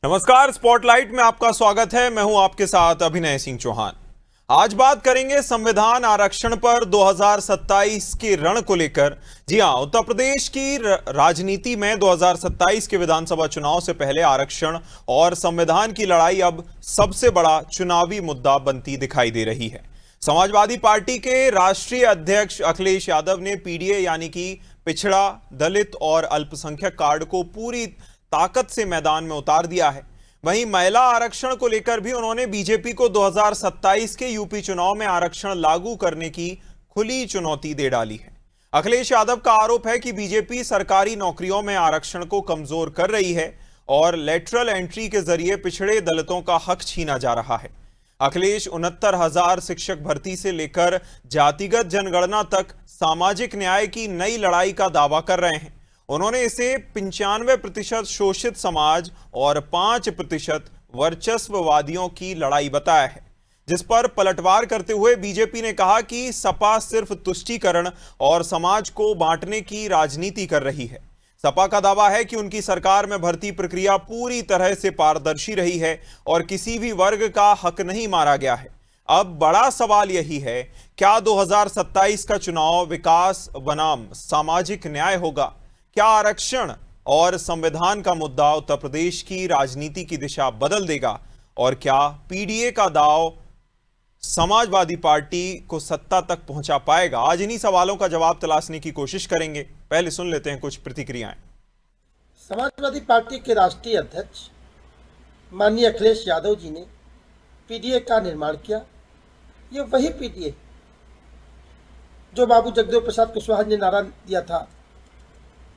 नमस्कार, स्पॉटलाइट में आपका स्वागत है। मैं हूं आपके साथ अभिनय सिंह चौहान। आज बात करेंगे संविधान आरक्षण पर 2027 के रण को लेकर। जी हां, उत्तर प्रदेश की राजनीति में 2027 के विधानसभा चुनाव से पहले आरक्षण और संविधान की लड़ाई अब सबसे बड़ा चुनावी मुद्दा बनती दिखाई दे रही है। समाजवादी पार्टी के राष्ट्रीय अध्यक्ष अखिलेश यादव ने पीडीए यानी कि पिछड़ा, दलित और अल्पसंख्यक कार्ड को पूरी ताकत से मैदान में उतार दिया है। वहीं महिला आरक्षण को लेकर भी उन्होंने बीजेपी को 2027 के यूपी चुनाव में आरक्षण लागू करने की खुली चुनौती दे डाली है। अखिलेश यादव का आरोप है कि बीजेपी सरकारी नौकरियों में आरक्षण को कमजोर कर रही है और लेटरल एंट्री के जरिए पिछड़े दलितों का हक छीना जा रहा है। अखिलेश 69,000 शिक्षक भर्ती से लेकर जातिगत जनगणना तक सामाजिक न्याय की नई लड़ाई का दावा कर रहे हैं। उन्होंने इसे 95% शोषित समाज और 5% वर्चस्ववादियों की लड़ाई बताया है, जिस पर पलटवार करते हुए बीजेपी ने कहा कि सपा सिर्फ तुष्टीकरण और समाज को बांटने की राजनीति कर रही है। सपा का दावा है कि उनकी सरकार में भर्ती प्रक्रिया पूरी तरह से पारदर्शी रही है और किसी भी वर्ग का हक नहीं मारा गया है। अब बड़ा सवाल यही है, क्या 2027 का चुनाव विकास बनाम सामाजिक न्याय होगा? क्या आरक्षण और संविधान का मुद्दा उत्तर प्रदेश की राजनीति की दिशा बदल देगा? और क्या पीडीए का दाव समाजवादी पार्टी को सत्ता तक पहुंचा पाएगा? आज इन्हीं सवालों का जवाब तलाशने की कोशिश करेंगे। पहले सुन लेते हैं कुछ प्रतिक्रियाएं। समाजवादी पार्टी के राष्ट्रीय अध्यक्ष माननीय अखिलेश यादव जी ने पीडीए का निर्माण किया। ये वही पीडीए जो बाबू जगदेव प्रसाद कुशवाहा ने नारा दिया था,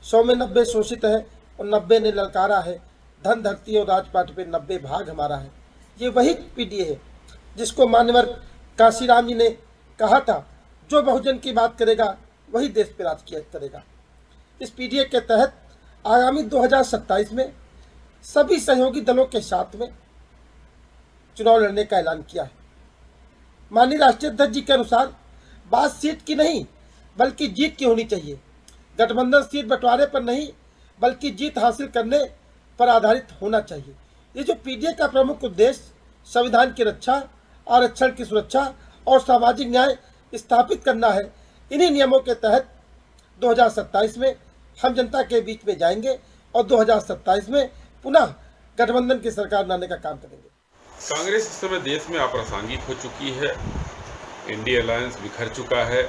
100 में 90 शोषित है और 90 ने ललकारा है, धन धरती और राजपाट पे 90 भाग हमारा है। ये वही पीडीए है जिसको मान्यवर काशीराम जी ने कहा था, जो बहुजन की बात करेगा वही देश पे राज करेगा। इस पीडीए के तहत आगामी 2027 में सभी सहयोगी दलों के साथ में चुनाव लड़ने का ऐलान किया है। माननीय राष्ट्रीय अध्यक्ष जी के अनुसार बात सीट की नहीं बल्कि जीत की होनी चाहिए। गठबंधन सीट बंटवारे पर नहीं बल्कि जीत हासिल करने पर आधारित होना चाहिए। ये जो पीडीए का प्रमुख उद्देश्य संविधान की रक्षा, आरक्षण की सुरक्षा और सामाजिक न्याय स्थापित करना है, इन्हीं नियमों के तहत 2027 में हम जनता के बीच में जाएंगे और 2027 में पुनः गठबंधन की सरकार बनाने का काम करेंगे। कांग्रेस इस समय देश में अप्रासंगिक हो चुकी है, इंडिया अलायंस बिखर चुका है।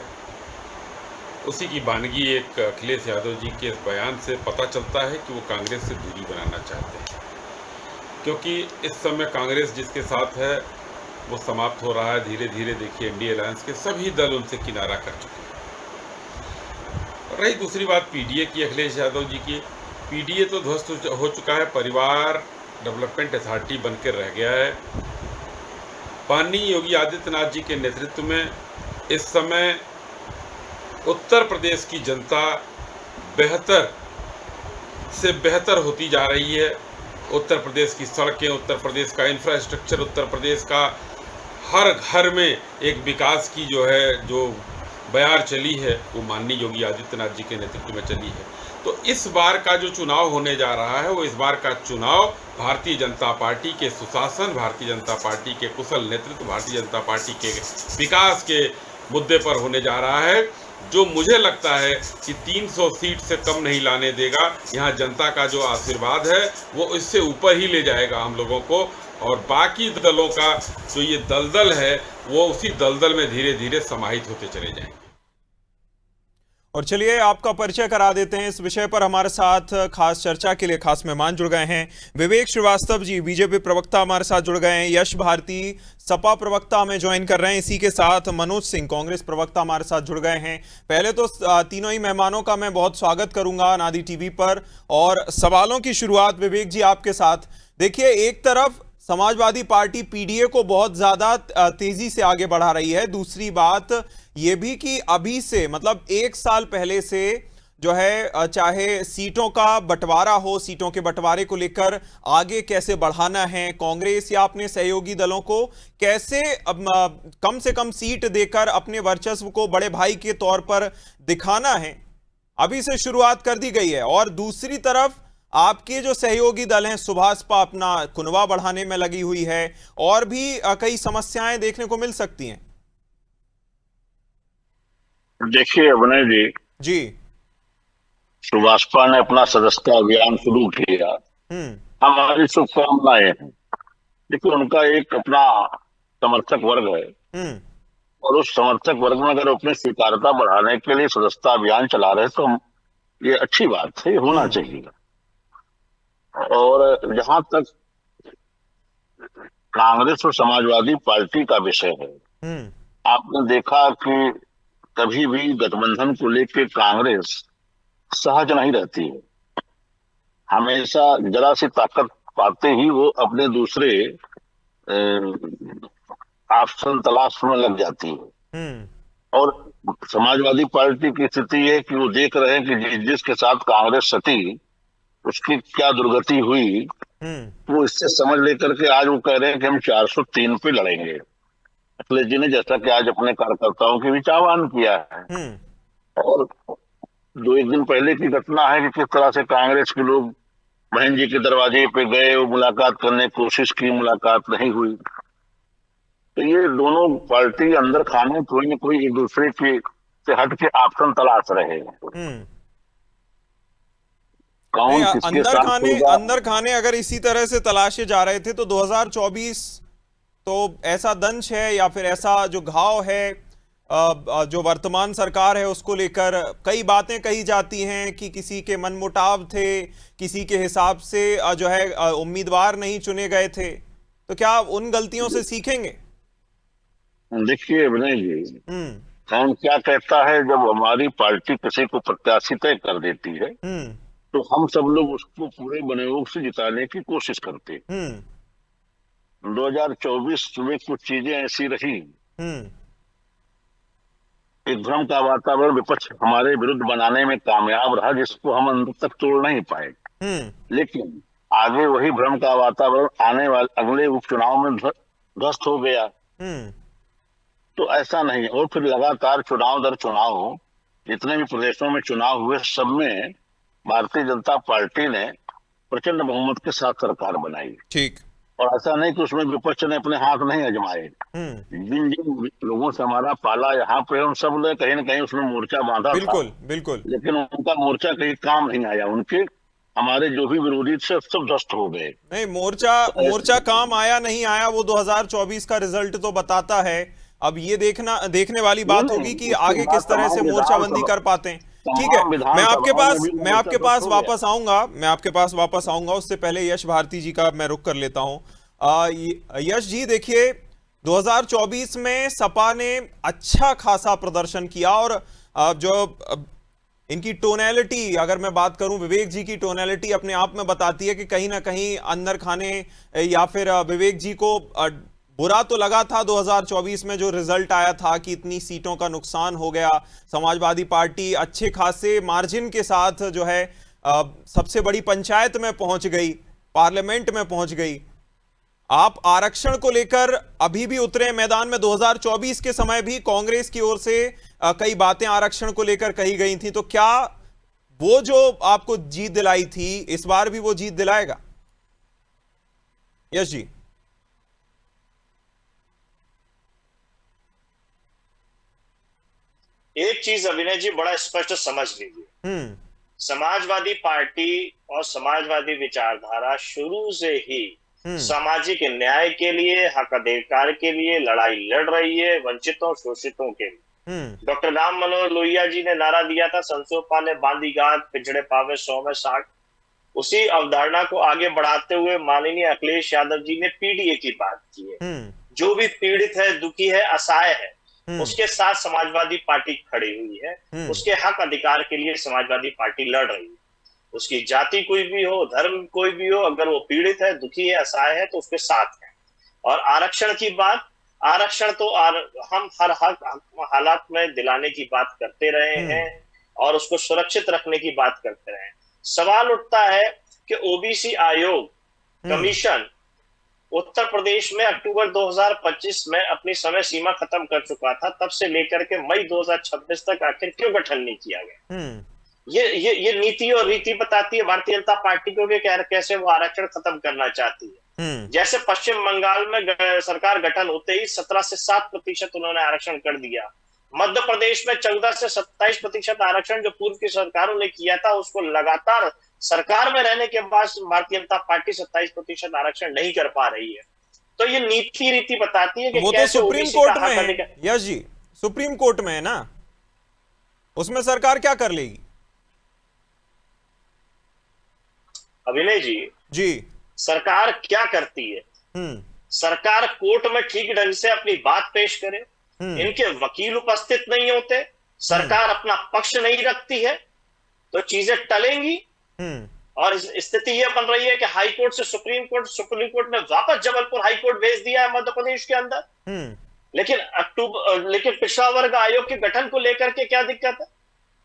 उसी की बानगी एक अखिलेश यादव जी के बयान से पता चलता है कि वो कांग्रेस से दूरी बनाना चाहते हैं, क्योंकि इस समय कांग्रेस जिसके साथ है वो समाप्त हो रहा है धीरे धीरे। देखिए, इंडिया अलायंस के सभी दल उनसे किनारा कर चुके हैं। रही दूसरी बात पीडीए की, अखिलेश यादव जी की, पीडीए तो ध्वस्त हो चुका है, परिवार डेवलपमेंट अथॉरिटी बनकर रह गया है। माननीय योगी आदित्यनाथ जी के नेतृत्व में इस समय उत्तर प्रदेश की जनता बेहतर से बेहतर होती जा रही है। उत्तर प्रदेश की सड़कें, उत्तर प्रदेश का इंफ्रास्ट्रक्चर, उत्तर प्रदेश का हर घर में एक विकास की जो बयार चली है वो माननीय योगी आदित्यनाथ जी के नेतृत्व में चली है। तो इस बार का जो चुनाव होने जा रहा है वो इस बार का चुनाव भारतीय जनता पार्टी के सुशासन, भारतीय जनता पार्टी के कुशल नेतृत्व, भारतीय जनता पार्टी के विकास के मुद्दे पर होने जा रहा है, जो मुझे लगता है कि 300 सीट से कम नहीं लाने देगा। यहाँ जनता का जो आशीर्वाद है वो इससे ऊपर ही ले जाएगा हम लोगों को, और बाकी दलों का जो ये दलदल है वो उसी दलदल में धीरे धीरे समाहित होते चले जाएंगे। और चलिए आपका परिचय करा देते हैं। इस विषय पर हमारे साथ खास चर्चा के लिए खास मेहमान जुड़ गए हैं। विवेक श्रीवास्तव जी, बीजेपी प्रवक्ता हमारे साथ जुड़ गए हैं। यश भारती, सपा प्रवक्ता हमें ज्वाइन कर रहे हैं। इसी के साथ मनोज सिंह, कांग्रेस प्रवक्ता हमारे साथ जुड़ गए हैं। पहले तो तीनों ही मेहमानों का मैं बहुत स्वागत करूंगा नादी टीवी पर। और सवालों की शुरुआत विवेक जी आपके साथ। देखिए, एक तरफ समाजवादी पार्टी पीडीए को बहुत ज्यादा तेजी से आगे बढ़ा रही है, दूसरी बात यह भी कि अभी से मतलब 1 साल पहले से जो है चाहे सीटों का बंटवारा हो, सीटों के बंटवारे को लेकर आगे कैसे बढ़ाना है, कांग्रेस या अपने सहयोगी दलों को कैसे कम से कम सीट देकर अपने वर्चस्व को बड़े भाई के तौर पर दिखाना है, अभी से शुरुआत कर दी गई है। और दूसरी तरफ आपके जो सहयोगी दल हैं, सुभाषपा अपना कुनबा बढ़ाने में लगी हुई है, और भी कई समस्याएं देखने को मिल सकती हैं। देखिए अभिनय जी, जी। सुभाषपा ने अपना सदस्यता अभियान शुरू किया, हम्म। हमारी शुभकामनाएं हैं। देखिए उनका एक अपना समर्थक वर्ग है, हम्म। और उस समर्थक वर्ग में अगर अपनी स्वीकार्यता बढ़ाने के लिए सदस्यता अभियान चला रहे हैं तो ये अच्छी बात है, होना हम्म। चाहिए। और जहां तक कांग्रेस और समाजवादी पार्टी का विषय है, हम्म। आपने देखा कि कभी भी गठबंधन को लेकर कांग्रेस सहज नहीं रहती है। हमेशा जरा सी ताकत पाते ही वो अपने दूसरे ऑप्शन तलाश में लग जाती है। हम्म। और समाजवादी पार्टी की स्थिति है कि वो देख रहे हैं कि जिसके साथ कांग्रेस सटी उसकी क्या दुर्गति हुई, हम्म। वो इससे समझ लेकर के आज वो कह रहे हैं कि हम 403 पे लड़ेंगे। अखिलेश जी ने जैसा कि आज अपने कार्यकर्ताओं के बीच आह्वान किया है। हम्म। और दो एक दिन पहले की घटना है कि किस तरह से कांग्रेस के लोग बहन जी के दरवाजे पे गए, वो मुलाकात करने की कोशिश की, मुलाकात नहीं हुई। तो ये दोनों पार्टी अंदर खाने कोई न कोई एक दूसरे के से हट के ऑप्शन तलाश रहे हैं। हम्म। नहीं, कौन किसके साथ होगा। अंदर खाने अगर इसी तरह से तलाशे जा रहे थे तो 2024 तो ऐसा दंश है, या फिर ऐसा जो घाव है जो वर्तमान सरकार है उसको लेकर कई बातें कही जाती हैं कि किसी के मनमुटाव थे, किसी के हिसाब से जो है उम्मीदवार नहीं चुने गए थे। तो क्या उन गलतियों से सीखेंगे? देखिए विनय जी, हम्म। कौन क्या कहता है, जब हमारी पार्टी किसी को प्रत्याशी तय कर देती है हम्म। तो हम सब लोग उसको पूरे बनयोग से जिताने की कोशिश करते हैं। हम्म। 2024 में कुछ चीजें ऐसी रही, हम्म। एक भ्रम का वातावरण विपक्ष हमारे विरुद्ध बनाने में कामयाब रहा, जिसको हम अंत तक तोड़ नहीं पाए। हम्म। लेकिन आगे वही भ्रम का वातावरण आने वाले अगले उपचुनाव में ध्वस्त हो गया। हम्म। तो ऐसा नहीं, और फिर लगातार चुनाव दर चुनाव जितने भी प्रदेशों में चुनाव हुए सब में भारतीय जनता पार्टी ने प्रचंड बहुमत के साथ सरकार बनाई। ठीक। और ऐसा नहीं कि उसमें विपक्ष ने अपने हाथ नहीं आजमाए। हम्म। जिन जिन लोगों से हमारा पाला यहाँ पे उन सब ने कहीं ना कहीं उसमें मोर्चा बांधा था, बिल्कुल बिल्कुल। लेकिन उनका मोर्चा कहीं काम नहीं आया। उनके हमारे जो भी विरोधी थे सब ध्वस्त हो गए। नहीं, मोर्चा काम आया नहीं आया वो 2024 का रिजल्ट तो बताता है। अब ये देखने वाली बात होगी कि आगे किस तरह से मोर्चाबंदी कर पाते हैं। ठीक है, मैं आपके पास वापस आऊंगा, उससे पहले यश भारती जी का मैं रुख कर लेता हूं। यश जी, देखिए 2024 में सपा ने अच्छा खासा प्रदर्शन किया, और जो इनकी टोनैलिटी, अगर मैं बात करूं, विवेक जी की टोनैलिटी अपने आप में बताती है कि कहीं ना कहीं अंदर खाने या फिर विवेक जी को बुरा तो लगा था 2024 में जो रिजल्ट आया था कि इतनी सीटों का नुकसान हो गया। समाजवादी पार्टी अच्छे खासे मार्जिन के साथ जो है सबसे बड़ी पंचायत में पहुंच गई, पार्लियामेंट में पहुंच गई। आप आरक्षण को लेकर अभी भी उतरे मैदान में। 2024 के समय भी कांग्रेस की ओर से कई बातें आरक्षण को लेकर कही गई थी, तो क्या वो जो आपको जीत दिलाई थी इस बार भी वो जीत दिलाएगा? यश जी। एक चीज अभिनय जी बड़ा स्पष्ट समझ लीजिए, समाजवादी पार्टी और समाजवादी विचारधारा शुरू से ही सामाजिक न्याय के लिए, हक अधिकार के लिए लड़ाई लड़ रही है, वंचितों शोषितों के लिए। डॉक्टर राम मनोहर लोहिया जी ने नारा दिया था, संसो पाले बांधी गांठ, पिछड़े पावे 100 में 60। उसी अवधारणा को आगे बढ़ाते हुए माननीय अखिलेश यादव जी ने पीडीए की बात की है। जो भी पीड़ित है, दुखी है, असहाय है, उसके साथ समाजवादी पार्टी खड़ी हुई है। उसके हक अधिकार के लिए समाजवादी पार्टी लड़ रही है। उसकी जाति कोई भी हो, धर्म कोई भी हो, अगर वो पीड़ित है, दुखी है, असहाय है तो उसके साथ है। और आरक्षण की बात, आरक्षण तो हम हर हालात में दिलाने की बात करते रहे हैं और उसको सुरक्षित रखने की बात करते रहे हैं। सवाल उठता है कि ओबीसी आयोग कमीशन उत्तर प्रदेश में अक्टूबर 2025 में अपनी समय सीमा खत्म कर चुका था, तब से लेकर के मई 2026 तक आखिर क्यों गठन नहीं किया गया? ये नीति और रीति बताती है भारतीय जनता पार्टी को कि कैसे वो आरक्षण खत्म करना चाहती है। जैसे पश्चिम बंगाल में सरकार गठन होते ही 17 से 7% उन्होंने आरक्षण कर दिया। मध्य प्रदेश में 14 से 27% आरक्षण जो पूर्व की सरकारों ने किया था, उसको लगातार सरकार में रहने के बाद भारतीय जनता पार्टी 27% आरक्षण नहीं कर पा रही है। तो ये नीति रीति बताती है कि वो तो सुप्रीम कोर्ट में है यश जी, सुप्रीम कोर्ट में है ना, उसमें सरकार क्या कर लेगी? अभिनय जी सरकार क्या करती है? सरकार कोर्ट में ठीक ढंग से अपनी बात पेश करे, इनके वकील उपस्थित नहीं होते, सरकार अपना पक्ष नहीं रखती है, तो चीजें टलेंगी। और स्थिति यह बन रही है कि हाई कोर्ट से सुप्रीम कोर्ट ने वापस जबलपुर हाई कोर्ट भेज दिया है मध्य प्रदेश के अंदर। लेकिन पिछड़ा वर्ग आयोग के गठन को लेकर के क्या दिक्कत है?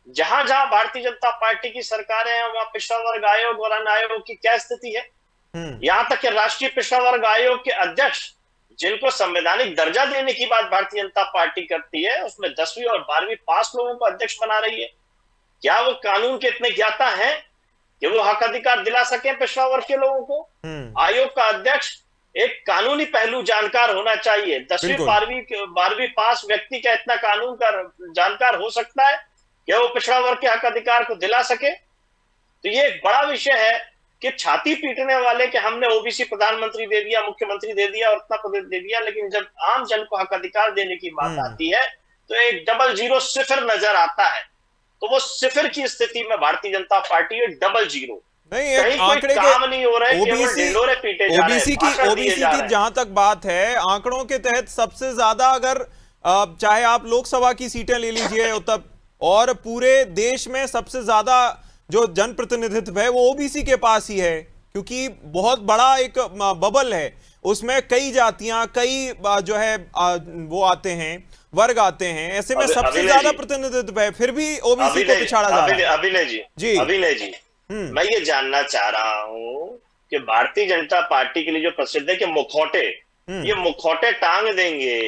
जहां जहां भारतीय जनता पार्टी की सरकारें हैं, वहां पिछड़ा वर्ग आयोग और अन्य आयोग की क्या स्थिति है? यहां तक कि राष्ट्रीय पिछड़ा वर्ग आयोग के अध्यक्ष, जिनको संवैधानिक दर्जा देने की बात भारतीय जनता पार्टी करती है, उसमें 10वीं और 12वीं पास लोगों को अध्यक्ष बना रही है। क्या वो कानून के इतने ज्ञाता हैं कि वो हक अधिकार दिला सके पिछड़ा वर्ग के लोगों को? आयोग का अध्यक्ष एक कानूनी पहलू जानकार होना चाहिए। 10वीं 12वीं पास व्यक्ति क्या इतना कानून का जानकार हो सकता है कि वो पिछड़ा वर्ग के हक अधिकार को दिला सके? तो ये एक बड़ा विषय है कि छाती पीटने वाले कि हमने ओबीसी प्रधानमंत्री दे दिया, मुख्यमंत्री दे दिया और उतना पद दे दिया, लेकिन जब आम जन को हक अधिकार देने की बात आती है तो एक 00 सिफर नजर आता है। तो वो सिफर की स्थिति में भारतीय जनता पार्टी है 00 नहीं, एक आंकड़े काम नहीं हो रहे, ओबीसी की जहां तक बात है, आंकड़ों के तहत सबसे ज्यादा, अगर चाहे आप लोकसभा की सीटें ले लीजिए तब, और पूरे देश में सबसे ज्यादा जो जनप्रतिनिधित्व है वो ओबीसी के पास ही है, क्योंकि बहुत बड़ा एक बबल है, उसमें कई जातियां, कई जो है वो आते हैं, वर्ग आते हैं, ऐसे में सबसे ज्यादा प्रतिनिधित्व है, फिर भी ओबीसी को पिछाड़ा जा रहा है। अभिनय जी मैं ये जानना चाह रहा हूं कि भारतीय जनता पार्टी के लिए जो प्रसिद्ध है कि मुखौटे, ये मुखौटे टांग देंगे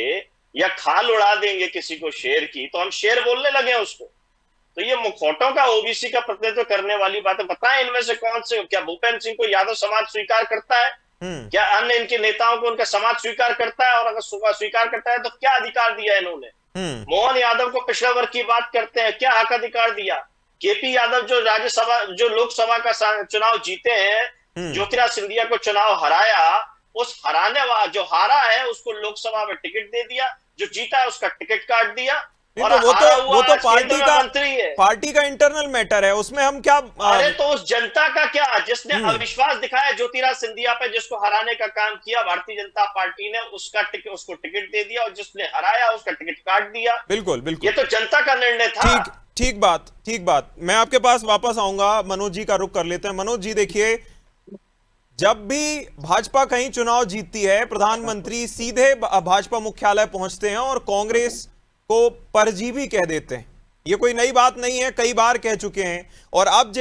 या खाल उड़ा देंगे किसी को शेर की, तो हम शेर बोलने लगे उसको। तो ये मुखौटों का ओबीसी का प्रतिनिधित्व करने वाली बात है। बताएं इनमें से कौन से, क्या भूपेंद्र सिंह को यादव समाज स्वीकार करता है? क्या अन्य इनके नेताओं को उनका समाज स्वीकार करता है? और अगर स्वीकार करता है तो क्या अधिकार दिया इन्होंने? मोहन यादव को पिछड़ा वर्ग की बात करते हैं, क्या हक अधिकार दिया? केपी यादव जो राज्यसभा, जो लोकसभा का चुनाव जीते हैं, ज्योतिरादित्य सिंधिया को चुनाव हराया, उस हराने वाला जो हारा है उसको लोकसभा में टिकट दे दिया, जो जीता है उसका टिकट काट दिया। और वो तो पार्टी का इंटरनल मैटर है, उसमें हम क्या? अरे तो उस जनता का क्या, जिसने अविश्वास दिखाया ज्योतिरादित्य सिंधिया पे, जिसको हराने का काम किया भारतीय जनता पार्टी ने, उसको टिकट दे दिया, और जिसने हराया उसका टिकट काट दिया। बिल्कुल बिल्कुल, ये तो जनता का निर्णय था। ठीक बात। मैं आपके पास वापस आऊंगा, मनोज जी का रुख कर लेते हैं। मनोज जी देखिए, जब भी भाजपा कहीं चुनाव जीतती है, प्रधानमंत्री सीधे भाजपा मुख्यालय पहुंचते हैं और कांग्रेस को परजीवी कह देते हैं। ये कोई नई बात नहीं है, कई बार कह चुके हैं। और अब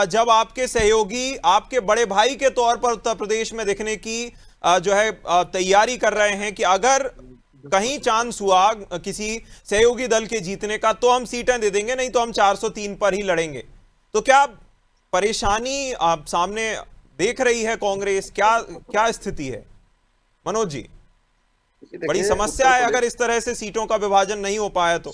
जब आपके सहयोगी आपके बड़े भाई के तौर पर उत्तर प्रदेश में दिखने की जो है तैयारी कर रहे हैं कि अगर कहीं चांस हुआ किसी सहयोगी दल के जीतने का तो हम सीटें दे देंगे, नहीं तो हम 403 पर ही लड़ेंगे, तो क्या परेशानी आप सामने देख रही है कांग्रेस? क्या स्थिति है मनोज जी? बड़ी समस्या है अगर इस तरह से सीटों का विभाजन नहीं हो पाया तो।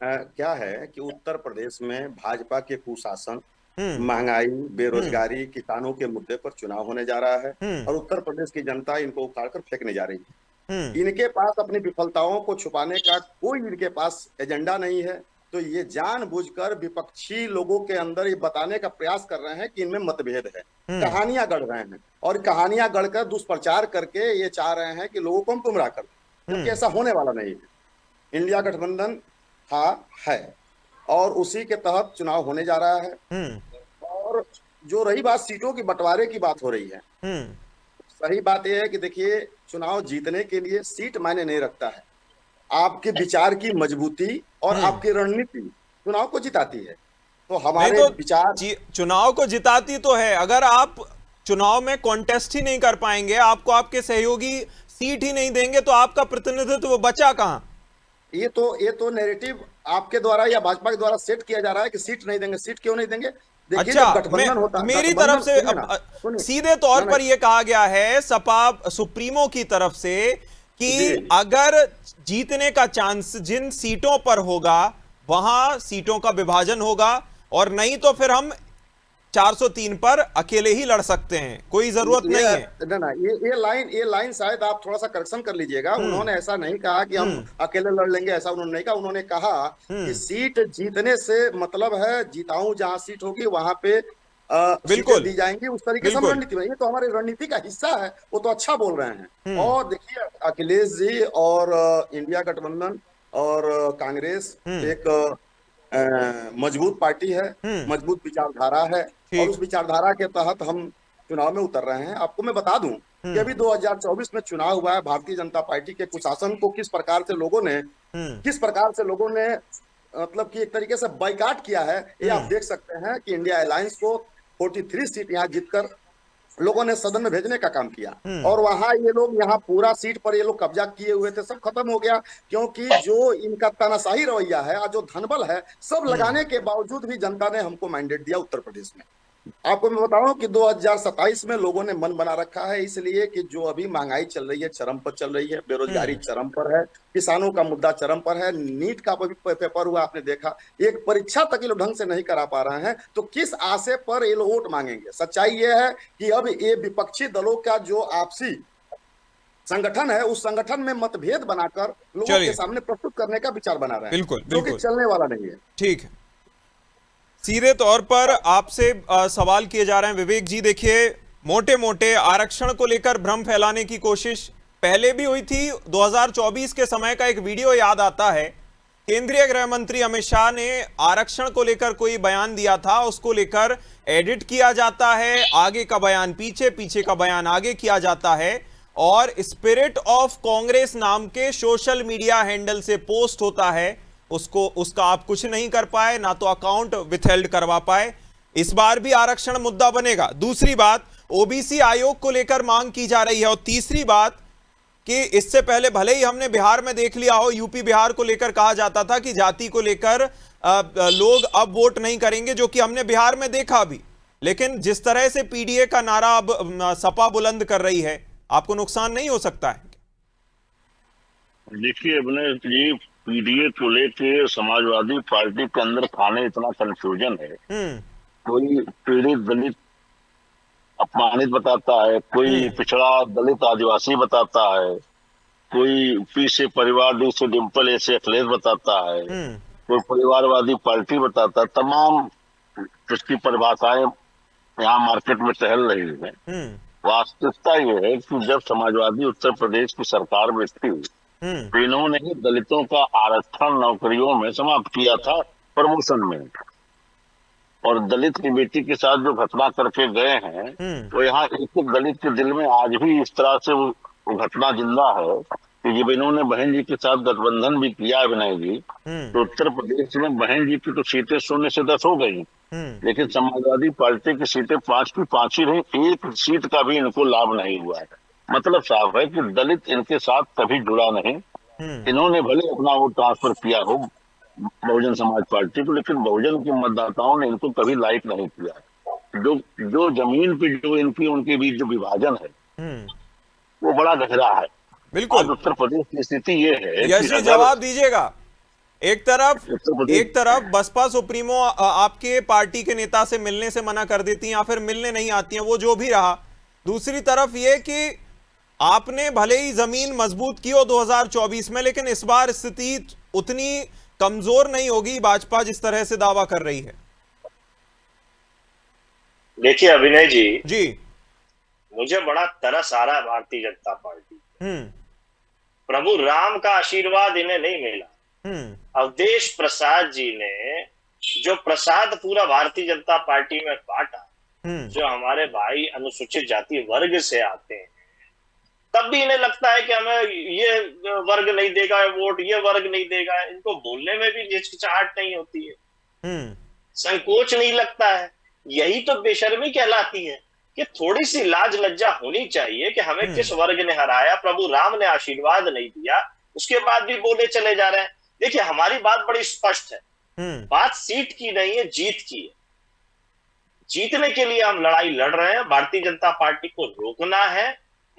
क्या है कि उत्तर प्रदेश में भाजपा के कुशासन, महंगाई, बेरोजगारी, किसानों के मुद्दे पर चुनाव होने जा रहा है और उत्तर प्रदेश की जनता इनको उखाड़कर फेंकने जा रही है। इनके पास अपनी विफलताओं को छुपाने का कोई इनके पास एजेंडा नहीं है, तो ये जानबूझकर विपक्षी लोगों के अंदर ये बताने का प्रयास कर रहे हैं कि इनमें मतभेद है, कहानियां गढ़ रहे हैं और कहानियां गढ़कर दुष्प्रचार करके ये चाह रहे हैं कि लोगों को हम गुमराह कर दें, क्योंकि ऐसा होने वाला नहीं है। इंडिया गठबंधन है और उसी के तहत चुनाव होने जा रहा है। और जो रही बात सीटों की बंटवारे की बात हो रही है, सही बात यह है कि देखिए, चुनाव जीतने के लिए सीट मायने नहीं रखता है, आपके विचार की मजबूती और आपकी रणनीति चुनाव को जिताती है। तो हमारे विचार चुनाव को जिताती तो है, अगर आप चुनाव में कॉन्टेस्ट ही नहीं कर पाएंगे, आपको आपके सहयोगी सीट ही नहीं देंगे, तो आपका प्रतिनिधित्व बचा कहां? ये तो नैरेटिव आपके द्वारा या भाजपा के द्वारा सेट किया जा रहा है कि सीट नहीं देंगे। सीट क्यों नहीं देंगे? देखिए, अच्छा, जब गठबंधन होता, मेरी गठबंधन, तरफ से सुनिए ना, सुनिए। सीधे तौर पर यह कहा गया है सपा सुप्रीमो की तरफ से कि जी। अगर जीतने का चांस जिन सीटों पर होगा वहां सीटों का विभाजन होगा, और नहीं तो फिर हम 403 पर अकेले ही लड़ सकते हैं, कोई जरूरत नहीं है। ना, ये लाइन शायद आप थोड़ा सा करेक्शन कर लीजिएगा। उन्होंने ऐसा नहीं कहा कि हम अकेले लड़ लेंगे, ऐसा उन्होंने नहीं कहा। उन्होंने कहा कि सीट जीतने से मतलब है, जीताऊं जहां सीट होगी वहां पे बिल्कुल दी जाएंगी, उस तरीके से हम रणनीति में, ये तो हमारी रणनीति का हिस्सा है, वो तो अच्छा बोल रहे हैं। और देखिए, अखिलेश जी और इंडिया गठबंधन और कांग्रेस एक मजबूत पार्टी है, मजबूत विचारधारा है, और उस विचारधारा के तहत हम चुनाव में उतर रहे हैं। आपको मैं बता दूं कि अभी 2024 में चुनाव हुआ है, भारतीय जनता पार्टी के कुशासन को किस प्रकार से लोगों ने मतलब कि एक तरीके से बाइकाट किया है, ये आप देख सकते हैं कि इंडिया अलायंस को 43 सीट यहाँ जीतकर लोगों ने सदन में भेजने का काम किया, और वहां ये लोग यहाँ पूरा सीट पर ये लोग कब्जा किए हुए थे, सब खत्म हो गया। क्योंकि जो इनका तानाशाही रवैया है और जो धनबल है, सब लगाने के बावजूद भी जनता ने हमको मैंडेट दिया उत्तर प्रदेश में। आपको मैं बताऊं कि 2027 में लोगों ने मन बना रखा है, इसलिए कि जो अभी महंगाई चल रही है, चरम पर चल रही है, बेरोजगारी चरम पर है, किसानों का मुद्दा चरम पर है, नीट का पेपर हुआ, आपने देखा, एक परीक्षा तक ये लोग ढंग से नहीं करा पा रहे हैं, तो किस आशे पर ये लोग वोट मांगेंगे? सच्चाई ये है कि अब ये विपक्षी दलों का जो आपसी संगठन है, उस संगठन में मतभेद बनाकर लोगों के सामने प्रस्तुत करने का विचार बना रहे हैं, बिल्कुल, जो कि चलने वाला नहीं है। ठीक है, सीधे तौर पर आपसे सवाल किए जा रहे हैं विवेक जी। देखिए, मोटे मोटे आरक्षण को लेकर भ्रम फैलाने की कोशिश पहले भी हुई थी। 2024 के समय का एक वीडियो याद आता है, केंद्रीय गृह मंत्री अमित शाह ने आरक्षण को लेकर कोई बयान दिया था, उसको लेकर एडिट किया जाता है, आगे का बयान पीछे, पीछे का बयान आगे किया जाता है, और स्पिरिट ऑफ कांग्रेस नाम के सोशल मीडिया हैंडल से पोस्ट होता है, उसका आप कुछ नहीं कर पाए, ना तो अकाउंट विथहेल्ड करवा पाए। इस बार भी आरक्षण मुद्दा बनेगा। दूसरी बात, ओबीसी आयोग को लेकर मांग की जा रही है, और तीसरी बात कि इससे पहले भले ही हमने बिहार में देख लिया हो, यूपी बिहार को लेकर कहा जाता था कि जाति को लेकर लोग अब वोट नहीं करेंगे, जो कि हमने बिहार में देखा भी, लेकिन जिस तरह से पीडीए का नारा अब सपा बुलंद कर रही है, आपको नुकसान नहीं हो सकता है? देखिए, अपने जी पीडीए को लेके समाजवादी पार्टी के अंदर खाने इतना कंफ्यूजन है। कोई पीड़ित दलित अपमानित बताता है, कोई पिछड़ा दलित आदिवासी बताता है, कोई पी से परिवार, डी से डिम्पल, ए से अखिलेश बताता है, कोई परिवारवादी पार्टी बताता है। तमाम इसकी परिभाषाएं यहाँ मार्केट में टहल रही है। वास्तविकता ये है कि जब समाजवादी उत्तर प्रदेश की सरकार में थी, इन्होंने ही दलितों का आरक्षण नौकरियों में समाप्त किया था, प्रमोशन में, और दलित की बेटी के साथ जो घटना करके गए हैं, वो यहाँ एक एक दलित के दिल में आज भी इस तरह से वो घटना जिंदा है कि जब इन्होंने बहन जी के साथ गठबंधन भी किया विनय जी, तो उत्तर प्रदेश में बहन जी की तो सीटें 0 से 10 हो गई, लेकिन समाजवादी पार्टी की सीटें 5 की 5 ही रही, एक सीट का भी इनको लाभ नहीं हुआ है। मतलब साफ है कि दलित इनके साथ कभी जुड़ा नहीं। इन्होंने भले अपना वोट ट्रांसफर किया हो बहुजन समाज पार्टी को, लेकिन बहुजन के मतदाताओं ने इनको कभी लाइक नहीं किया। जो जमीन पे जो इनकी उनके बीच जो विभाजन है, वो बड़ा गहरा है। बिल्कुल, उत्तर प्रदेश की स्थिति ये है। यही जवाब दीजिएगा। एक तरफ बसपा सुप्रीमो आपके पार्टी के नेता से मिलने से मना कर देती हैं या फिर मिलने नहीं आती हैं, वो जो भी रहा। दूसरी तरफ ये कि आपने भले ही जमीन मजबूत की हो 2024 में, लेकिन इस बार स्थिति उतनी कमजोर नहीं होगी भाजपा जिस तरह से दावा कर रही है। देखिए अभिनय जी, मुझे बड़ा तरस आ रहा है भारतीय जनता पार्टी। प्रभु राम का आशीर्वाद इन्हें नहीं मिला। अवधेश प्रसाद जी ने जो प्रसाद पूरा भारतीय जनता पार्टी में बांटा, जो हमारे भाई अनुसूचित जाति वर्ग से आते हैं, तब भी इन्हें लगता है कि हमें ये वर्ग नहीं देगा वोट, ये वर्ग नहीं देगा। इनको बोलने में भी हिचकिचाहट नहीं होती है, संकोच नहीं लगता है। यही तो बेशर्मी कहलाती है कि थोड़ी सी लाज लज्जा होनी चाहिए कि हमें किस वर्ग ने हराया, प्रभु राम ने आशीर्वाद नहीं दिया, उसके बाद भी बोले चले जा रहे हैं। देखिए हमारी बात बड़ी स्पष्ट है, बात सीट की नहीं है, जीत की है। जीतने के लिए हम लड़ाई लड़ रहे हैं। भारतीय जनता पार्टी को रोकना है।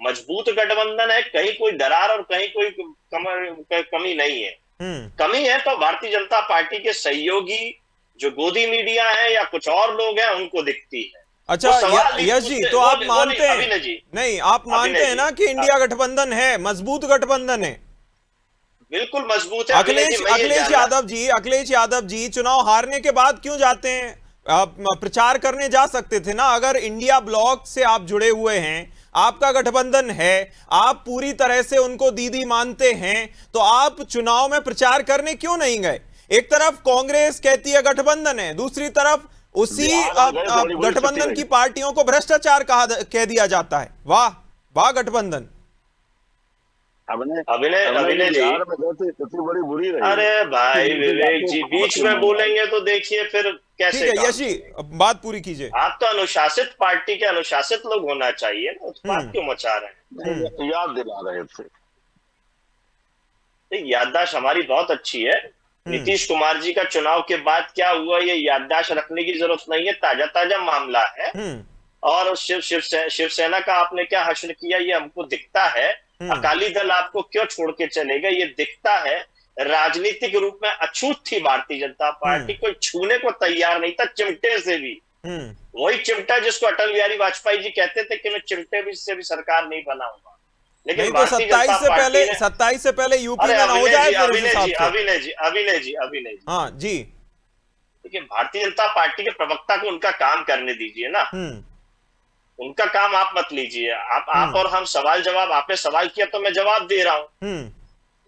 मजबूत गठबंधन है, कहीं कोई दरार और कहीं कोई कमी नहीं है। कमी है तो भारतीय जनता पार्टी के सहयोगी जो गोदी मीडिया है या कुछ और लोग हैं उनको दिखती है। अच्छा यश जी, तो आप मानते हैं नहीं, आप मानते हैं ना कि इंडिया गठबंधन है, मजबूत गठबंधन है? बिल्कुल मजबूत है। अखिलेश यादव जी चुनाव हारने के बाद क्यों जाते हैं? आप प्रचार करने जा सकते थे ना। अगर इंडिया ब्लॉक से आप जुड़े हुए हैं, आपका गठबंधन है, आप पूरी तरह से उनको दीदी मानते हैं, तो आप चुनाव में प्रचार करने क्यों नहीं गए? एक तरफ कांग्रेस कहती है गठबंधन है, दूसरी तरफ उसी गठबंधन की पार्टियों को भ्रष्टाचार कह दिया जाता है। वाह वाह गठबंधन। अभिनय जी बड़ी बुरी रही। अरे भाई विवेक जी बीच में बोलेंगे तो देखिए फिर कैसे। यश जी बात पूरी कीजिए। आप तो अनुशासित पार्टी के अनुशासित लोग होना चाहिए ना, उत्पात क्यों मचा रहे हैं? याद दिला रहे थे। याददाश्त हमारी बहुत अच्छी है। नीतीश कुमार जी का चुनाव के बाद क्या हुआ ये याददाश्त रखने की जरूरत नहीं है, ताजा ताजा मामला है। और शिवसेना का आपने क्या हश्र किया ये हमको दिखता है। अकाली दल आपको क्यों छोड़ के चलेगा ये दिखता है। राजनीतिक रूप में अछूत थी भारतीय जनता पार्टी, कोई छूने को तैयार नहीं था, चिमटे से भी। वही चिमटा जिसको अटल बिहारी वाजपेयी जी कहते थे कि मैं चिमटे भी से भी सरकार नहीं बनाऊंगा। लेकिन नहीं तो 27 से पहले यूपी में ना हो जाए। अभिनय जी हाँ जी, देखिए भारतीय जनता पार्टी के प्रवक्ता को उनका काम करने दीजिए ना। उनका काम आप मत लीजिए। आप और हम सवाल जवाब, आपने सवाल किया तो मैं जवाब दे रहा हूं।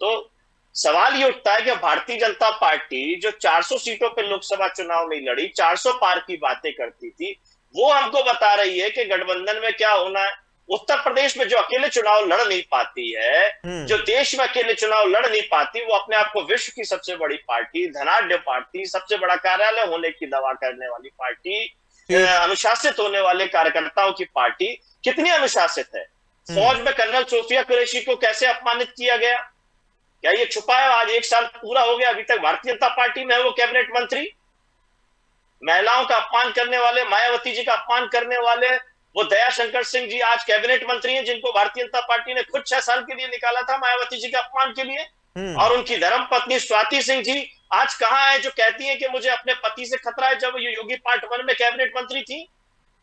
तो सवाल ये उठता है कि भारतीय जनता पार्टी जो 400 सीटों पे लोकसभा चुनाव नहीं लड़ी, 400 पार की बातें करती थी, वो हमको बता रही है कि गठबंधन में क्या होना है। उत्तर प्रदेश में जो अकेले चुनाव लड़ नहीं पाती है, जो देश में अकेले चुनाव लड़ नहीं पाती, वो अपने आप को विश्व की सबसे बड़ी पार्टी, धनाढ्य पार्टी, सबसे बड़ा कार्यालय होने की दावा करने वाली पार्टी, अनुशासित होने वाले कार्यकर्ताओं की पार्टी कितनी अनुशासित है। फौज में कर्नल सोफिया कुरैशी को कैसे अपमानित किया गया, क्या ये छुपा है? आज 1 साल पूरा हो गया, अभी तक भारतीय जनता पार्टी में है वो कैबिनेट मंत्री। महिलाओं का अपमान करने वाले, मायावती जी का अपमान करने वाले वो दयाशंकर सिंह जी आज कैबिनेट मंत्री हैं, जिनको भारतीय जनता पार्टी ने खुद 6 साल के लिए निकाला था मायावती जी के अपमान के लिए। और उनकी धर्म पत्नी स्वाति सिंह जी आज कहां है, जो कहती हैं कि मुझे अपने पति से खतरा है, जब ये योगी पार्ट 1 में कैबिनेट मंत्री थी।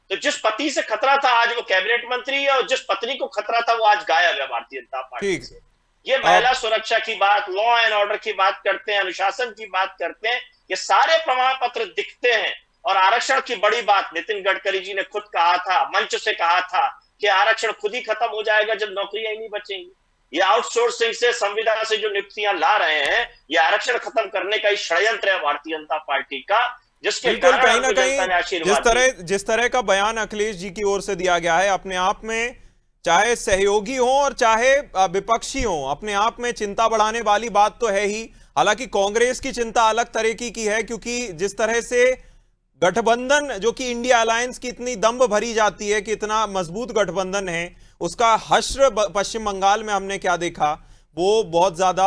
तो जिस पति से खतरा था आज वो कैबिनेट मंत्री है, और जिस पत्नी को खतरा था वो आज गायब है भारतीय जनता पार्टी से। ये महिला सुरक्षा की बात, लॉ एंड ऑर्डर की बात करते हैं, अनुशासन की बात करते हैं, ये सारे प्रमाण पत्र दिखते हैं। और आरक्षण की बड़ी बात नितिन गडकरी जी ने खुद कहा था, मंच से कहा था कि आरक्षण खुद ही खत्म हो जाएगा जब नौकरियां ही नहीं बचेंगी। ये आउटसोर्सिंग से, संविदा से जो नियुक्तियां ला रहे हैं, ये आरक्षण खत्म करने का ही षड्यंत्र है भारतीय जनता पार्टी का, जिसके कारण कहीं ना कहीं जिस तरह का बयान अखिलेश जी की ओर से दिया गया है, अपने आप में चाहे सहयोगी हो और चाहे विपक्षी हो, अपने आप में चिंता बढ़ाने वाली बात तो है ही। हालांकि कांग्रेस की चिंता अलग तरीके की है, क्योंकि जिस तरह से गठबंधन जो कि इंडिया अलायंस की इतनी दम्भ भरी जाती है कि इतना मजबूत गठबंधन है, उसका हश्र पश्चिम बंगाल में हमने क्या देखा, वो बहुत ज्यादा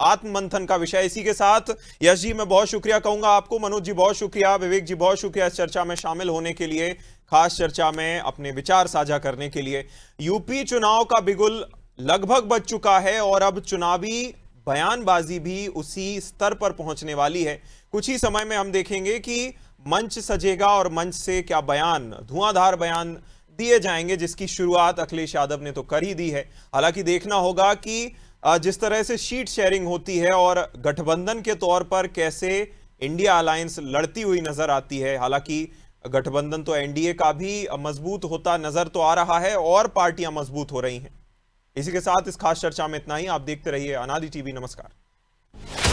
आत्ममंथन का विषय। इसी के साथ यश जी मैं बहुत शुक्रिया कहूंगा आपको, मनोज जी बहुत शुक्रिया, विवेक जी बहुत शुक्रिया इस चर्चा में शामिल होने के लिए, खास चर्चा में अपने विचार साझा करने के लिए। यूपी चुनाव का बिगुल लगभग बज चुका है और अब चुनावी बयानबाजी भी उसी स्तर पर पहुंचने वाली है। कुछ ही समय में हम देखेंगे कि मंच सजेगा और मंच से क्या बयान, धुआंधार बयान दिए जाएंगे, जिसकी शुरुआत अखिलेश यादव ने तो कर ही दी है। हालांकि देखना होगा कि जिस तरह से शीट शेयरिंग होती है और गठबंधन के तौर पर कैसे इंडिया अलायंस लड़ती हुई नजर आती है। हालांकि गठबंधन तो एनडीए का भी मजबूत होता नजर तो आ रहा है और पार्टियां मजबूत हो रही हैं। इसी के साथ इस खास चर्चा में इतना ही। आप देखते रहिए अनादि टीवी। नमस्कार।